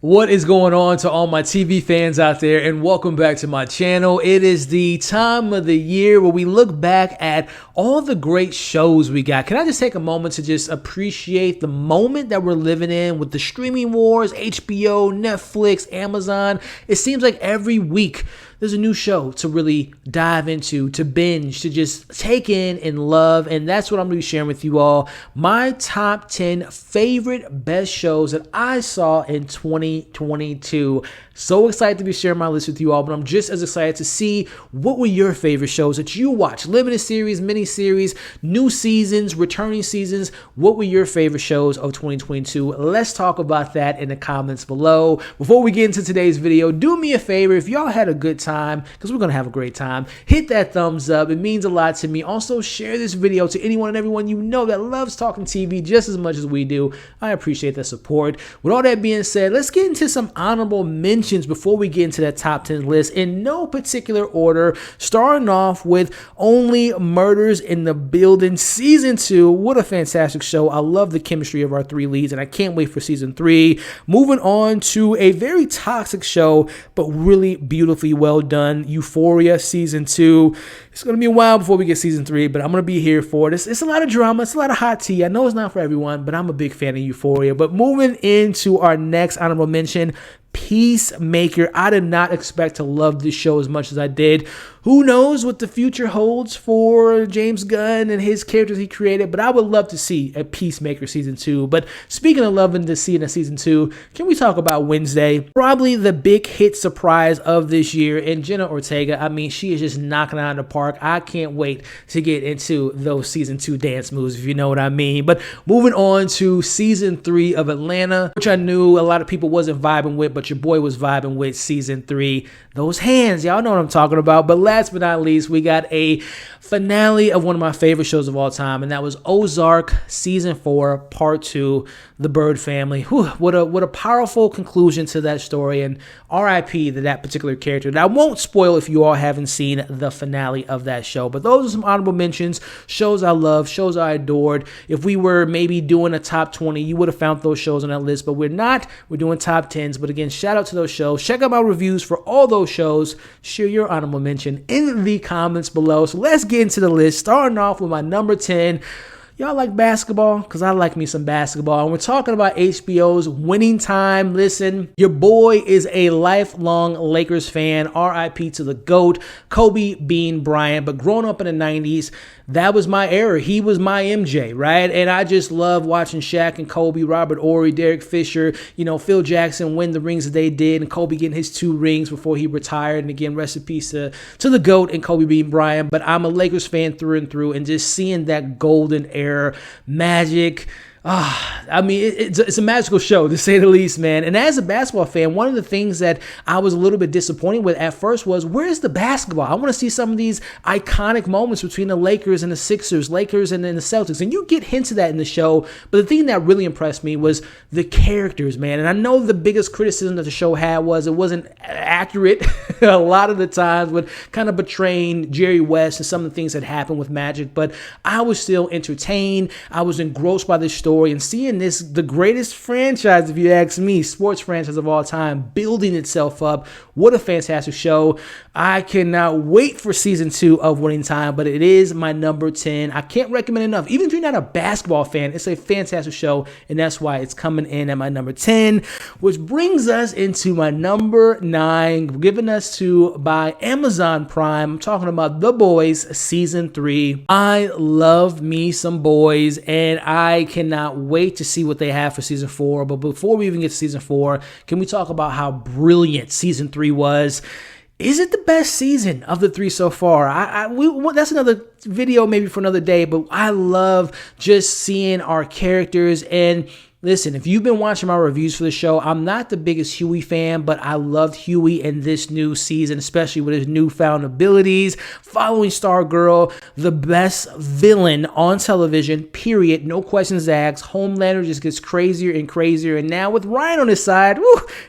What is going on to all my TV fans out there, and welcome back to my channel. It is the time of the year where we look back at all the great shows we got. Can I just take a moment to just appreciate the moment that we're living in with the streaming wars, HBO, Netflix, Amazon? It seems like every week there's a new show to really dive into, to binge, to just take in and love. And that's what I'm going to be sharing with you all. My top 10 favorite best shows that I saw in 2022. So excited to be sharing my list with you all, but I'm just as excited to see what were your favorite shows that you watch. Limited series, mini series, new seasons, returning seasons. What were your favorite shows of 2022? Let's talk about that in the comments below. Before we get into today's video, do me a favor. If y'all had a good time, because we're going to have a great time, hit that thumbs up. It means a lot to me. Also, share this video to anyone and everyone you know that loves talking TV just as much as we do. I appreciate the support. With all that being said, let's get into some honorable mentions before we get into that top 10 list in no particular order, starting off with Only Murders in the Building Season 2. What a fantastic show. I love the chemistry of our three leads, and I can't wait for Season 3. Moving on to a very toxic show, but really beautifully well done, Euphoria Season 2. It's going to be a while before we get Season 3, but I'm going to be here for it. It's a lot of drama. It's a lot of hot tea. I know it's not for everyone, but I'm a big fan of Euphoria. But moving into our next honorable mention, Peacemaker. I did not expect to love this show as much as I did. Who knows what the future holds for James Gunn and his characters he created, but I would love to see a Peacemaker Season 2. But speaking of loving to see in a Season 2, can we talk about Wednesday? Probably the big hit surprise of this year. And Jenna Ortega, I mean, she is just knocking it out of the park. I can't wait to get into those Season 2 dance moves, if you know what I mean. But moving on to Season 3 of Atlanta, which I knew a lot of people wasn't vibing with, but your boy was vibing with Season 3. Those hands, y'all know what I'm talking about. But last but not least, we got a finale of one of my favorite shows of all time, and that was Ozark Season 4, Part 2, The Bird Family. Whew, what a powerful conclusion to that story, and RIP to that particular character. Now, I won't spoil if you all haven't seen the finale of that show, but those are some honorable mentions, shows I love, shows I adored. If we were maybe doing a top 20, you would have found those shows on that list, but we're not. We're doing top 10s, but again, shout out to those shows. Check out my reviews for all those shows. Share your honorable mention in the comments below. So let's get into the list, starting off with my number 10. Y'all like basketball? Because I like me some basketball. And we're talking about HBO's Winning Time. Listen, your boy is a lifelong Lakers fan. RIP to the GOAT, Kobe Bean Bryant. But growing up in the 90s, that was my era. He was my MJ, right? And I just love watching Shaq and Kobe, Robert Horry, Derek Fisher, Phil Jackson win the rings that they did, and Kobe getting his 2 rings before he retired. And again, rest in peace to the GOAT and Kobe Bean Bryant. But I'm a Lakers fan through and through, and just seeing that golden era, Magic. I mean, it's a magical show, to say the least, man. And as a basketball fan, one of the things that I was a little bit disappointed with at first was, where's the basketball? I want to see some of these iconic moments between the Lakers and the Sixers, Lakers and then the Celtics. And you get hints of that in the show. But the thing that really impressed me was the characters, man. And I know the biggest criticism that the show had was it wasn't accurate a lot of the times, with kind of betraying Jerry West and some of the things that happened with Magic. But I was still entertained. I was engrossed by this story. And seeing this, the greatest franchise, if you ask me, sports franchise of all time, building itself up. What a fantastic show. I cannot wait for Season 2 of Winning Time, but it is my number 10. I can't recommend enough. Even if you're not a basketball fan, it's a fantastic show, and that's why it's coming in at my number 10, which brings us into my number 9, given us to by Amazon Prime. I'm talking about The Boys Season 3. I love me some Boys, and I cannot wait to see what they have for Season 4. But before we even get to Season 4, can we talk about how brilliant Season 3 was? Is it the best season of the 3 so far? That's another video maybe for another day, but I love just seeing our characters. And listen, if you've been watching my reviews for the show, I'm not the biggest Huey fan, but I loved Huey in this new season, especially with his newfound abilities. Following Stargirl, the best villain on television, period. No questions asked. Homelander just gets crazier and crazier. And now with Ryan on his side,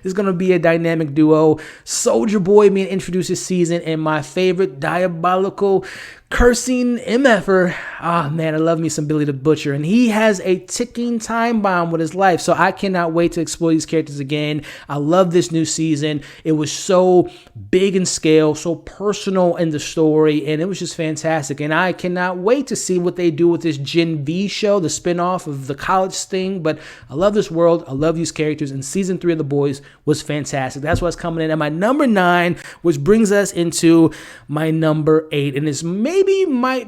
it's going to be a dynamic duo. Soldier Boy being introduced this season, and my favorite diabolical cursing MFer. Ah, man, I love me some Billy the Butcher. And he has a ticking time bomb with his life. So I cannot wait to explore these characters again. I love this new season. It was so big in scale, so personal in the story, and it was just fantastic. And I cannot wait to see what they do with this Gen V show, the spinoff of the college thing. But I love this world. I love these characters. And season 3 of The Boys was fantastic. That's what's coming in at my number 9, which brings us into my number 8. And this might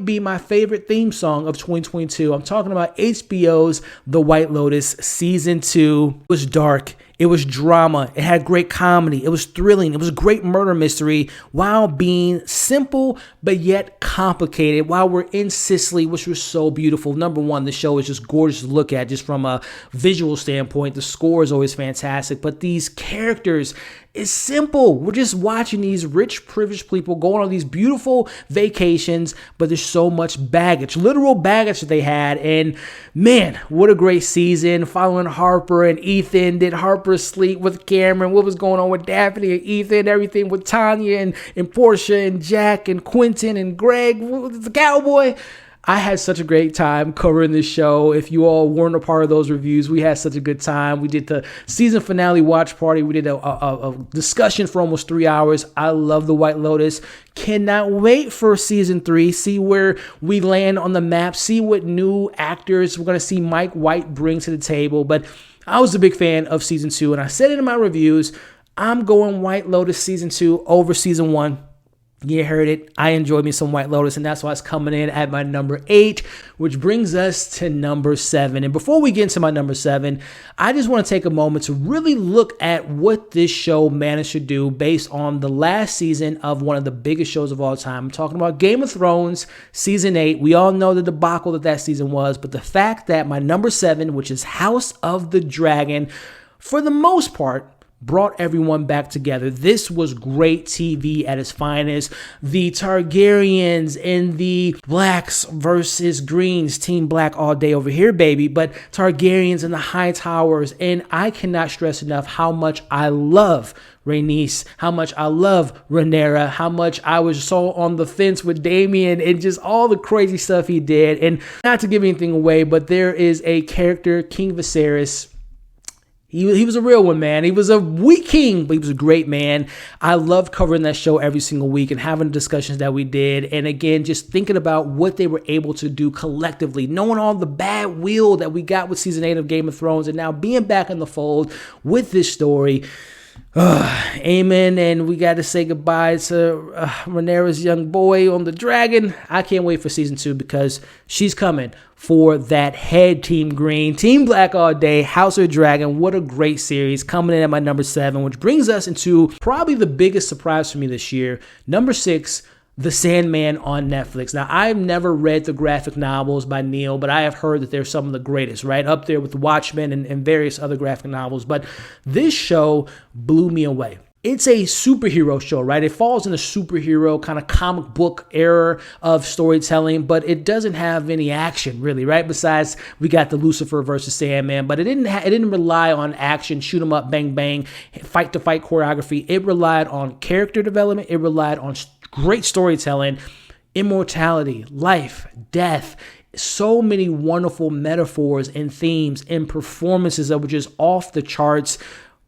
be my favorite theme song of 2022. I'm talking about HBO's The White Lotus season 2. It was dark. It was drama. It had great comedy. It was thrilling. It was a great murder mystery while being simple but yet complicated while we're in Sicily, which was so beautiful. Number one, the show is just gorgeous to look at just from a visual standpoint. The score is always fantastic, but these characters, it's simple. We're just watching these rich, privileged people going on these beautiful vacations, but there's so much baggage, literal baggage that they had. And man, what a great season. Following Harper and Ethan. Did Harper sleep with Cameron? What was going on with Daphne and Ethan? Everything with Tanya and Portia and Jack and Quentin and Greg, the cowboy. I had such a great time covering this show. If you all weren't a part of those reviews, we had such a good time. We did the season finale watch party. We did a discussion for almost 3 hours. I love The White Lotus. Cannot wait for season 3. See where we land on the map. See what new actors we're going to see Mike White bring to the table. But I was a big fan of season 2, and I said it in my reviews. I'm going White Lotus season 2 over season 1. You heard it. I enjoyed me some White Lotus, and that's why it's coming in at my number 8, which brings us to number 7. And before we get into my number 7, I just want to take a moment to really look at what this show managed to do based on the last season of one of the biggest shows of all time. I'm talking about Game of Thrones, season 8. We all know the debacle that season was, but the fact that my number 7, which is House of the Dragon, for the most part, brought everyone back together. This was great TV at its finest. The Targaryens and the Blacks versus Greens, Team Black all day over here, baby. But Targaryens and the High Towers. And I cannot stress enough how much I love Rhaenys, how much I love Rhaenyra, how much I was so on the fence with Damian and just all the crazy stuff he did. And not to give anything away, but there is a character, King Viserys. He was a real one, man. He was a weak king, but he was a great man. I loved covering that show every single week and having the discussions that we did. And again, just thinking about what they were able to do collectively, knowing all the bad will that we got with season 8 of Game of Thrones, and now being back in the fold with this story. Amen. And we got to say goodbye to Rhaenyra's young boy on the dragon. I can't wait for season 2 because she's coming for that head. Team Green, Team Black all day, House of the Dragon. What a great series coming in at my number 7, which brings us into probably the biggest surprise for me this year. Number 6, The Sandman on Netflix. Now, I've never read the graphic novels by Neil, but I have heard that they're some of the greatest, right? Up there with Watchmen and various other graphic novels. But this show blew me away. It's a superhero show, right? It falls in a superhero kind of comic book era of storytelling, but it doesn't have any action really, right? Besides, we got the Lucifer versus Sandman, but it didn't rely on action, shoot 'em up, bang, bang, fight to fight choreography. It relied on character development. It relied on great storytelling, immortality, life, death, so many wonderful metaphors and themes and performances that were just off the charts.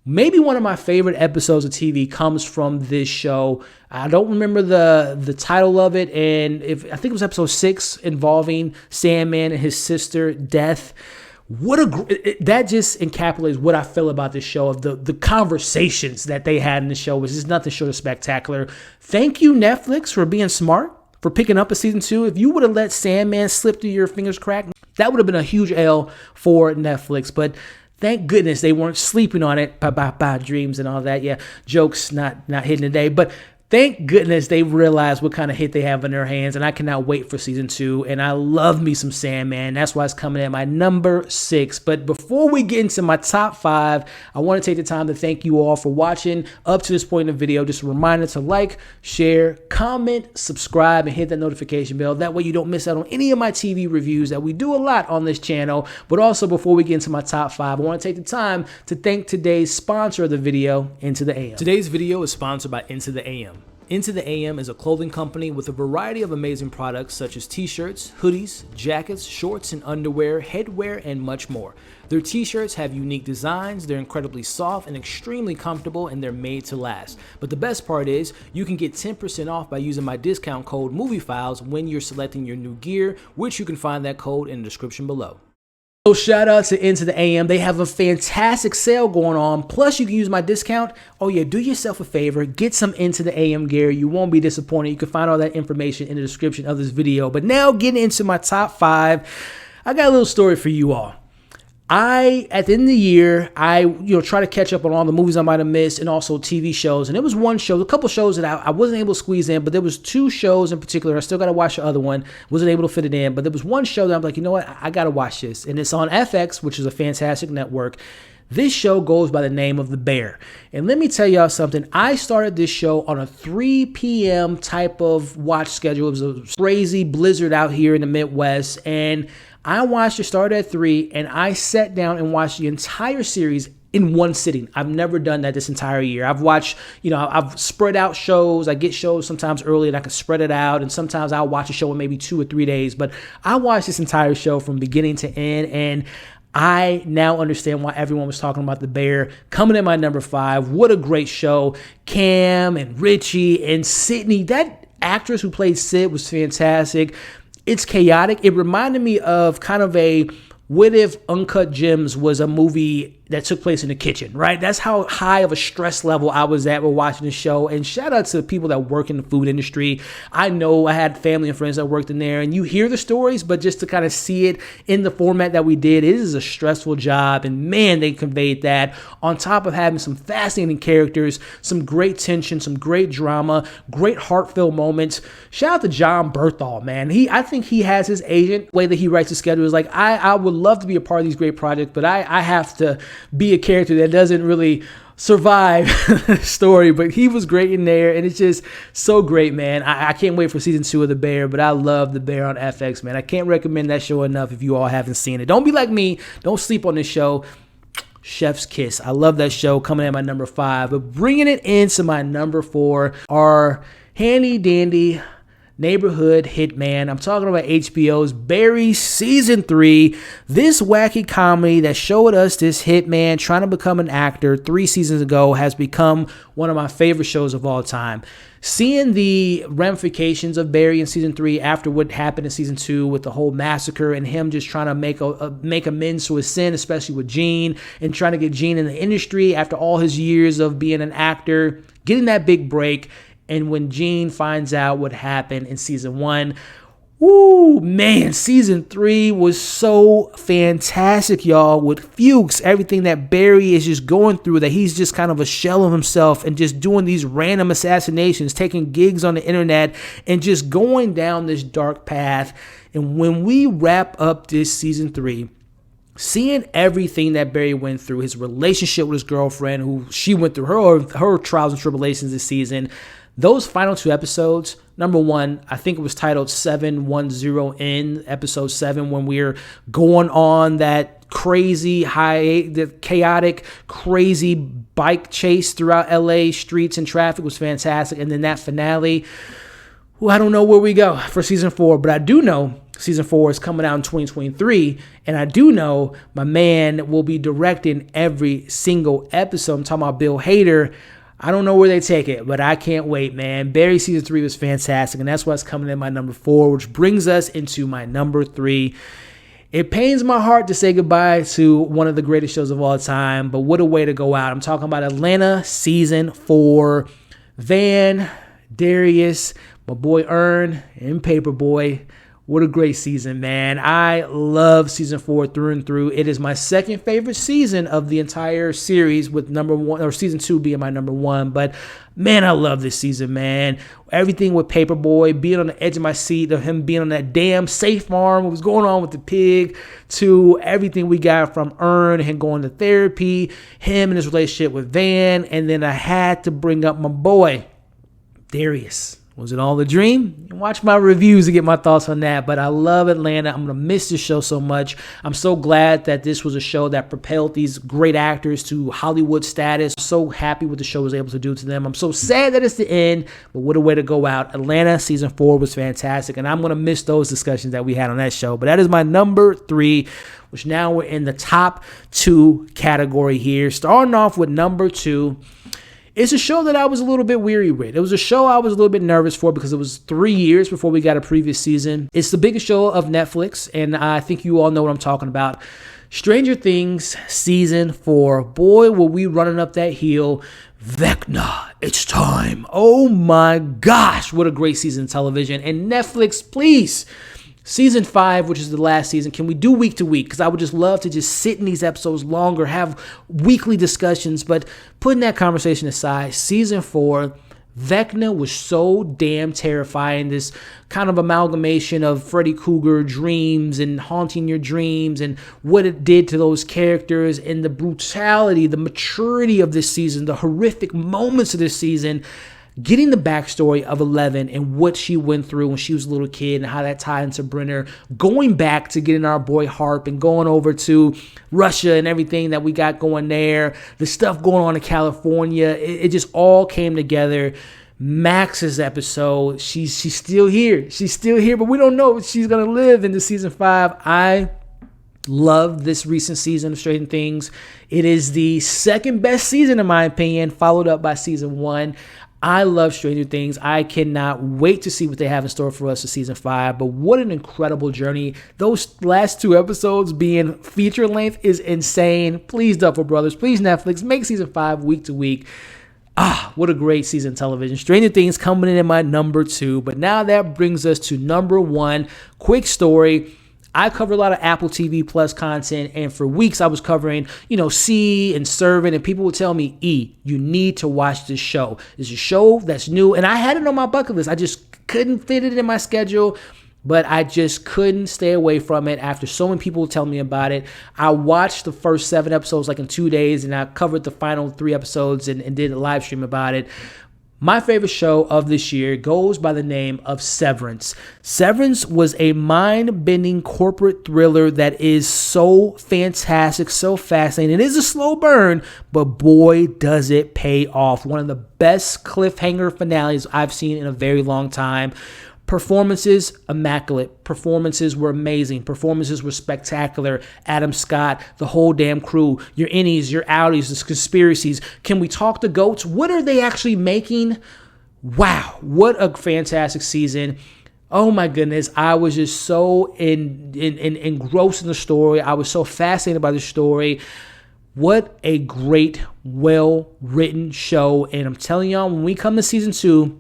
Maybe one of my favorite episodes of TV comes from this show. I don't remember the title of it, and I think it was episode 6 involving Sandman and his sister, Death. That just encapsulates what I feel about this show, of the conversations that they had in the show, which is nothing short of spectacular. Thank you, Netflix, for being smart, for picking up a season 2. If you would have let Sandman slip through your fingers crack, that would have been a huge L for Netflix. But thank goodness they weren't sleeping on it. Dreams and all that. Yeah, jokes not hidden today. But thank goodness they realized what kind of hit they have in their hands, and I cannot wait for season 2. And I love me some Sandman. That's why it's coming at my number 6. But before we get into my top 5, I want to take the time to thank you all for watching up to this point in the video. Just a reminder to like, share, comment, subscribe, and hit that notification bell. That way you don't miss out on any of my TV reviews that we do a lot on this channel. But also, before we get into my top 5, I want to take the time to thank today's sponsor of the video, Into the AM. Today's video is sponsored by Into the AM. Into the AM is a clothing company with a variety of amazing products such as t-shirts, hoodies, jackets, shorts and underwear, headwear, and much more. Their t-shirts have unique designs, they're incredibly soft and extremely comfortable, and they're made to last. But the best part is, you can get 10% off by using my discount code MovieFiles when you're selecting your new gear, which you can find that code in the description below. So shout out to Into the AM. They have a fantastic sale going on. Plus, you can use my discount. Oh yeah, do yourself a favor. Get some Into the AM gear. You won't be disappointed. You can find all that information in the description of this video. But now getting into my top 5, I got a little story for you all. At the end of the year, I try to catch up on all the movies I might have missed and also TV shows. And there was a couple shows that I wasn't able to squeeze in, but there was 2 shows in particular. I still got to watch the other one. Wasn't able to fit it in, but there was one show that I'm like, you know what? I got to watch this. And it's on FX, which is a fantastic network. This show goes by the name of The Bear. And let me tell y'all something. I started this show on a 3 p.m. type of watch schedule. It was a crazy blizzard out here in the Midwest. And I watched it start at 3, and I sat down and watched the entire series in one sitting. I've never done that this entire year. I've watched, I've spread out shows. I get shows sometimes early and I can spread it out. And sometimes I'll watch a show in maybe 2 or 3 days. But I watched this entire show from beginning to end, and I now understand why everyone was talking about The Bear. Coming in my number 5, what a great show. Cam and Richie and Sydney, that actress who played Sid was fantastic. It's chaotic. It reminded me of kind of a what if Uncut Gems was a movie that took place in the kitchen, right? That's how high of a stress level I was at while watching the show. And shout out to the people that work in the food industry. I know I had family and friends that worked in there, and you hear the stories, but just to kind of see it in the format that we did, it is a stressful job. And man, they conveyed that on top of having some fascinating characters, some great tension, some great drama, great heartfelt moments. Shout out to John Berthal, man. I think he has his agent. The way that he writes his schedule is like, I would love to be a part of these great projects, but I have to be a character that doesn't really survive the story. But he was great in there, and it's just so great, man. I can't wait for season 2 of The Bear, but I love The Bear on FX, man. I can't recommend that show enough if you all haven't seen it. Don't be like me. Don't sleep on this show. Chef's Kiss. I love that show. Coming in at my number 5, but bringing it into my number 4, our handy dandy neighborhood hitman. I'm talking about HBO's Barry season 3. This wacky comedy that showed us this hitman trying to become an actor 3 seasons ago has become one of my favorite shows of all time. Seeing the ramifications of Barry in season 3 after what happened in season 2 with the whole massacre and him just trying to make amends to his sin, especially with Gene, and trying to get Gene in the industry after all his years of being an actor, getting that big break. And when Gene finds out what happened in season 1, woo, man, season 3 was so fantastic, y'all, with Fuchs, everything that Barry is just going through, that he's just kind of a shell of himself and just doing these random assassinations, taking gigs on the internet, and just going down this dark path. And when we wrap up this season 3, seeing everything that Barry went through, his relationship with his girlfriend, who she went through her trials and tribulations this season, those final 2 episodes, number 1, I think it was titled 710N, episode 7, when we're going on that crazy the chaotic, crazy bike chase throughout LA streets and traffic was fantastic. And then that finale, I don't know where we go for season 4, but I do know season 4 is coming out in 2023, and I do know my man will be directing every single episode. I'm talking about Bill Hader. I don't know where they take it, but I can't wait, man. Barry season 3 was fantastic, and that's what's coming in my number 4, which brings us into my number 3. It pains my heart to say goodbye to one of the greatest shows of all time, but what a way to go out. I'm talking about Atlanta season 4. Van, Darius, my boy Earn, and Paperboy. What a great season, man. I love season 4 through and through. It is my second favorite season of the entire series, with number 1 or season 2 being my number 1. But man, I love this season, man. Everything with Paperboy, being on the edge of my seat, of him being on that damn safe farm, what was going on with the pig, to everything we got from Earn, him going to therapy, him and his relationship with Van. And then I had to bring up my boy, Darius. Was it all a dream? Watch my reviews to get my thoughts on that. But I love Atlanta. I'm going to miss this show so much. I'm so glad that this was a show that propelled these great actors to Hollywood status. I'm so happy what the show was able to do to them. I'm so sad that it's the end, but what a way to go out. Atlanta season 4 was fantastic, and I'm going to miss those discussions that we had on that show. But that is my number 3, which now we're in the top 2 category here. Starting off with number 2. It's a show that I was a little bit weary with. It was a show I was a little bit nervous for because it was 3 years before we got a previous season. It's the biggest show of Netflix, and I think you all know what I'm talking about. Stranger Things season 4. Boy, were we running up that hill. Vecna, it's time. Oh my gosh, what a great season of television. And Netflix, please. Season 5, which is the last season, can we do week to week? Because I would just love to just sit in these episodes longer, have weekly discussions. But putting that conversation aside, season 4, Vecna was so damn terrifying. This kind of amalgamation of Freddy Krueger dreams and haunting your dreams and what it did to those characters and the brutality, the maturity of this season, the horrific moments of this season. Getting the backstory of Eleven and what she went through when she was a little kid and how that tied into Brenner, going back to getting our boy Harp and going over to Russia and everything that we got going there, the stuff going on in California, it just all came together. Max's episode, she's still here. She's still here, but we don't know if she's going to live into season 5. I love this recent season of Stranger Things. It is the second best season in my opinion, followed up by season 1. I love Stranger Things. I cannot wait to see what they have in store for us for season 5. But what an incredible journey. Those last 2 episodes being feature length is insane. Please, Duffer Brothers. Please, Netflix. Make season 5 week to week. What a great season of television. Stranger Things coming in at my number 2. But now that brings us to number 1. Quick story. I cover a lot of Apple TV Plus content, and for weeks I was covering, C and Servant, and people would tell me, E, you need to watch this show. It's a show that's new, and I had it on my bucket list. I just couldn't fit it in my schedule, but I just couldn't stay away from it after so many people tell me about it. I watched the first 7 episodes in 2 days, and I covered the final 3 episodes and did a live stream about it. My favorite show of this year goes by the name of Severance. Severance was a mind-bending corporate thriller that is so fantastic, so fascinating. It is a slow burn, but boy, does it pay off. One of the best cliffhanger finales I've seen in a very long time. Performances, immaculate. Performances were amazing. Performances were spectacular. Adam Scott, the whole damn crew, your innies, your outies, the conspiracies. Can we talk to goats? What are they actually making? Wow, what a fantastic season. Oh my goodness, I was just so engrossed in the story. I was so fascinated by the story. What a great, well-written show. And I'm telling y'all, when we come to season 2,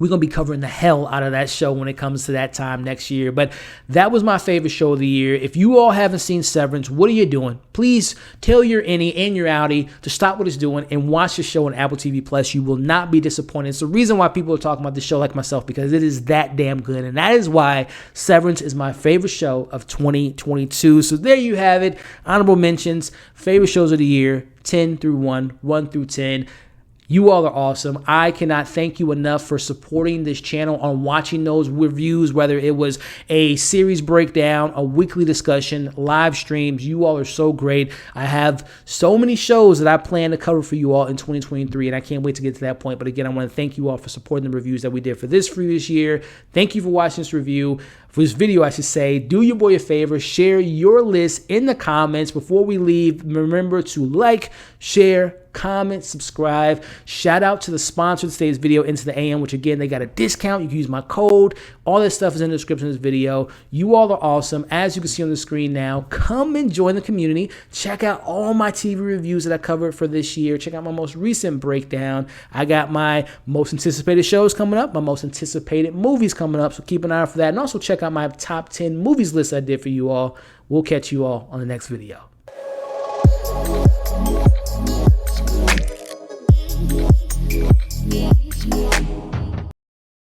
we're going to be covering the hell out of that show when it comes to that time next year. But that was my favorite show of the year. If you all haven't seen Severance, what are you doing? Please tell your innie and your outie to stop what it's doing and watch the show on Apple TV Plus. You will not be disappointed. It's the reason why people are talking about this show like myself, because it is that damn good. And that is why Severance is my favorite show of 2022. So there you have it. Honorable mentions, favorite shows of the year, 10 through 1 through 10. You all are awesome. I cannot thank you enough for supporting this channel on watching those reviews, whether it was a series breakdown, a weekly discussion, live streams. You all are so great. I have so many shows that I plan to cover for you all in 2023, and I can't wait to get to that point. But again, I want to thank you all for supporting the reviews that we did for this previous year. Thank you for watching this review. For this video, I should say, do your boy a favor, share your list in the comments. Before we leave, remember to like, share, comment, subscribe. Shout out to the sponsor of today's video, Into the AM, which again, they got a discount. You can use my code. All that stuff is in the description of this video. You all are awesome. As you can see on the screen now, come and join the community. Check out all my TV reviews that I covered for this year. Check out my most recent breakdown. I got my most anticipated shows coming up, my most anticipated movies coming up, so keep an eye out for that. And also check out my top 10 movies list I did for you all. We'll catch you all on the next video.